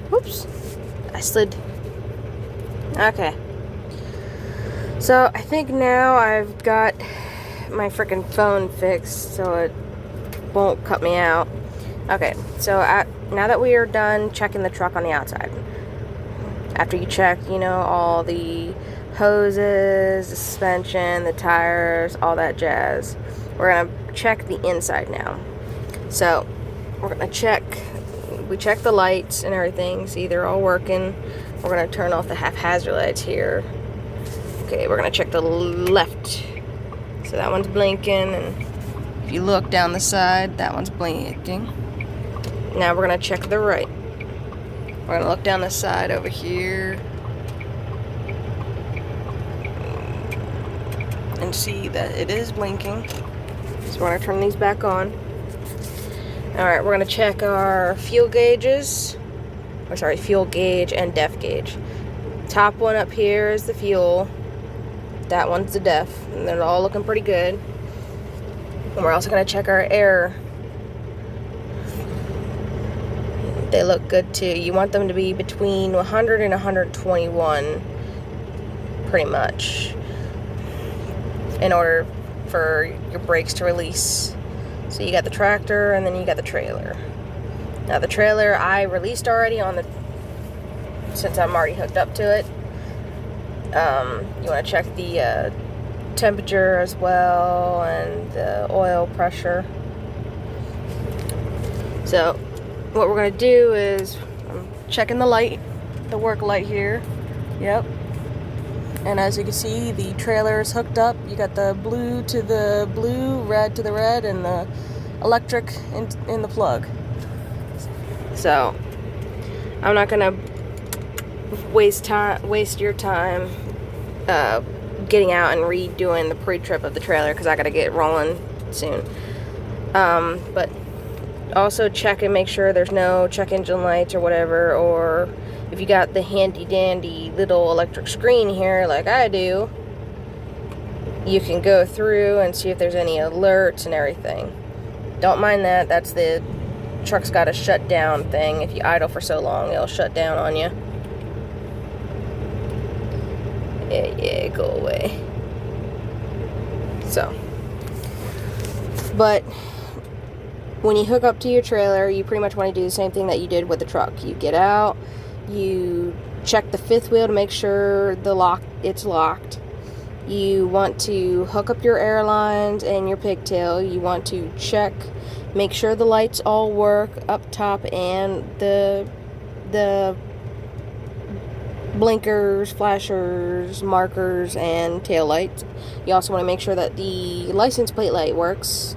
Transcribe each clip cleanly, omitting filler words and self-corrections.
Whoops. I slid. Okay. So I think now I've got my freaking phone fixed so it won't cut me out. Okay, so now that we are done checking the truck on the outside, after you check, all the hoses, the suspension, the tires, all that jazz, we're going to check the inside now. So we're going to we check the lights and everything, see they're all working. We're going to turn off the haphazard lights here. Okay, we're going to check the left. So that one's blinking, and if you look down the side, that one's blinking. Now we're going to check the right. We're going to look down the side over here and see that it is blinking. So we're going to turn these back on. Alright, we're going to check our fuel gauges. Fuel gauge and def gauge. Top one up here is the fuel. That one's the def. And they're all looking pretty good. And we're also going to check our air. They look good too. You want them to be between 100 and 121, pretty much, in order for your brakes to release. So you got the tractor and then you got the trailer. Now the trailer I released already since I'm already hooked up to it. You want to check the temperature as well and the oil pressure. So what we're going to do is I'm checking the light, the work light here. Yep. And as you can see, the trailer is hooked up. You got the blue to the blue, red to the red, and the electric in the plug. So I'm not going to waste your time getting out and redoing the pre-trip of the trailer because I got to get rolling soon. But also check and make sure there's no check engine lights or whatever, or if you got the handy dandy little electric screen here like I do, you can go through and see if there's any alerts and everything. Don't mind that. That's the truck's got a shut down thing. If you idle for so long, it'll shut down on you. Yeah, go away. So, but when you hook up to your trailer, you pretty much want to do the same thing that you did with the truck. You get out, you check the fifth wheel to make sure it's locked. You want to hook up your air lines and your pigtail. You want to make sure the lights all work up top and the blinkers, flashers, markers, and tail lights. You also want to make sure that the license plate light works.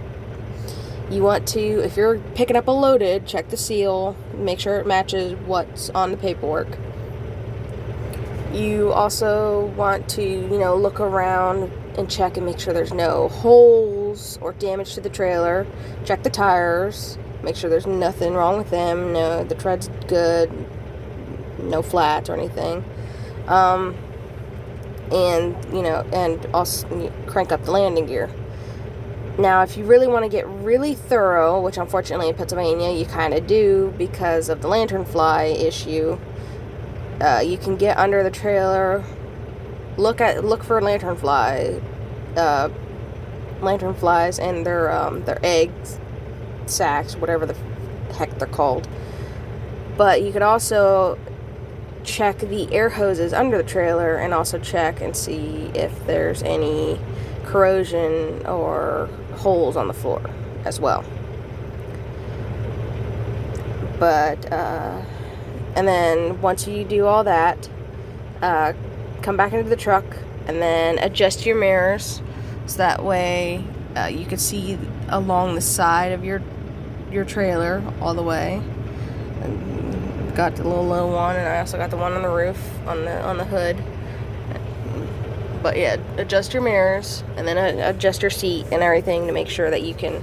You want to, if you're picking up a loaded, check the seal, make sure it matches what's on the paperwork. You also want to, look around and check and make sure there's no holes or damage to the trailer. Check the tires, make sure there's nothing wrong with them. No, the tread's good, no flats or anything. And also crank up the landing gear. Now, if you really want to get really thorough, which unfortunately in Pennsylvania you kind of do because of the lantern fly issue, you can get under the trailer, look for lantern flies and their eggs sacs, whatever the heck they're called. But you could also check the air hoses under the trailer and also check and see if there's any corrosion or holes on the floor as well. But and then once you do all that, come back into the truck and then adjust your mirrors so that way you can see along the side of your trailer all the way. And got the little low one, and I also got the one on the roof on the hood. But yeah, adjust your mirrors and then adjust your seat and everything to make sure that you can,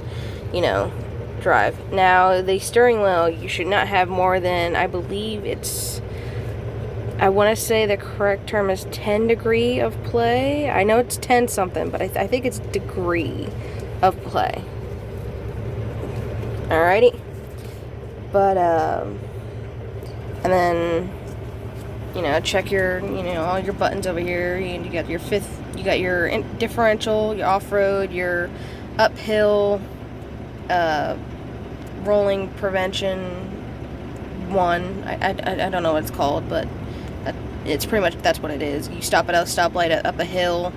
drive. Now, the steering wheel, you should not have more than, I believe I want to say the correct term is 10 degree of play. I know it's 10 something, but I think it's degree of play. Alrighty. But, And then, you know, check your, you know, all your buttons over here. You got your you got your differential, your off-road, your uphill, rolling prevention 1. I don't know what it's called, but it's pretty much, that's what it is. You stop at a stoplight up a hill,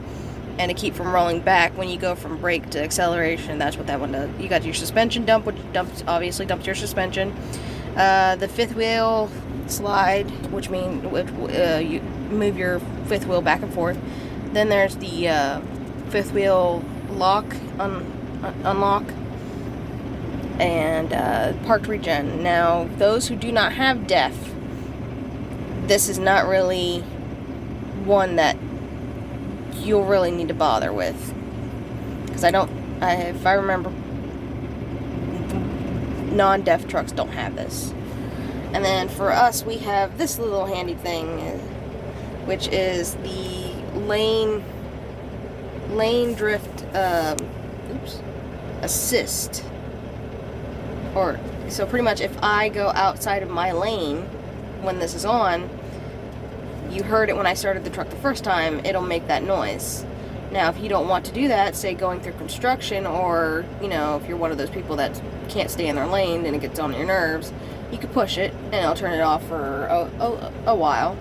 and to keep from rolling back when you go from brake to acceleration. That's what that one does. You got your suspension dump, which obviously dumps your suspension. The fifth wheel slide, which means you move your fifth wheel back and forth. Then there's the fifth wheel lock, unlock, and parked regen. Now, those who do not have DEF, this is not really one that you'll really need to bother with, because if I remember, non-DEF trucks don't have this. And then for us, we have this little handy thing, which is the lane drift assist. Or, so pretty much if I go outside of my lane when this is on, you heard it when I started the truck the first time, it'll make that noise. Now, if you don't want to do that, say going through construction, or, you know, if you're one of those people that can't stay in their lane and it gets on your nerves, you could push it and it'll turn it off for a while.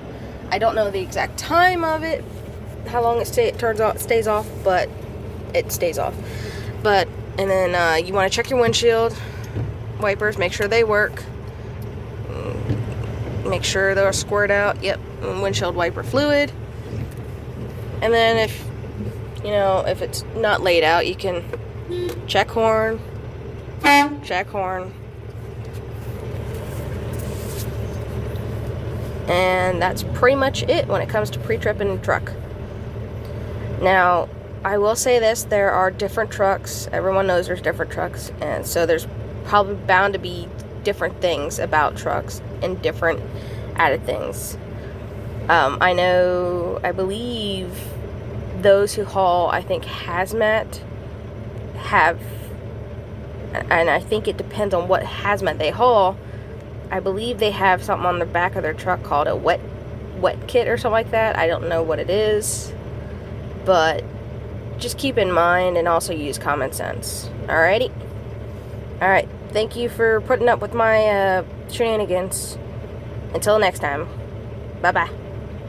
I don't know the exact time of it, how long it stays off, but it stays off. But, and then you want to check your windshield wipers, make sure they work. Make sure they're squared out. Yep, windshield wiper fluid. And then if, you know, if it's not laid out, you can check horn, check horn. And that's pretty much it when it comes to pre-tripping a truck. Now, I will say this, there are different trucks. Everyone knows there's different trucks, and so there's probably bound to be different things about trucks and different added things. I believe those who haul, I think, hazmat have, and I think it depends on what hazmat they haul. I believe they have something on the back of their truck called a wet kit or something like that. I don't know what it is, but just keep in mind and also use common sense. Alrighty? Alright, thank you for putting up with my shenanigans. Until next time, bye-bye.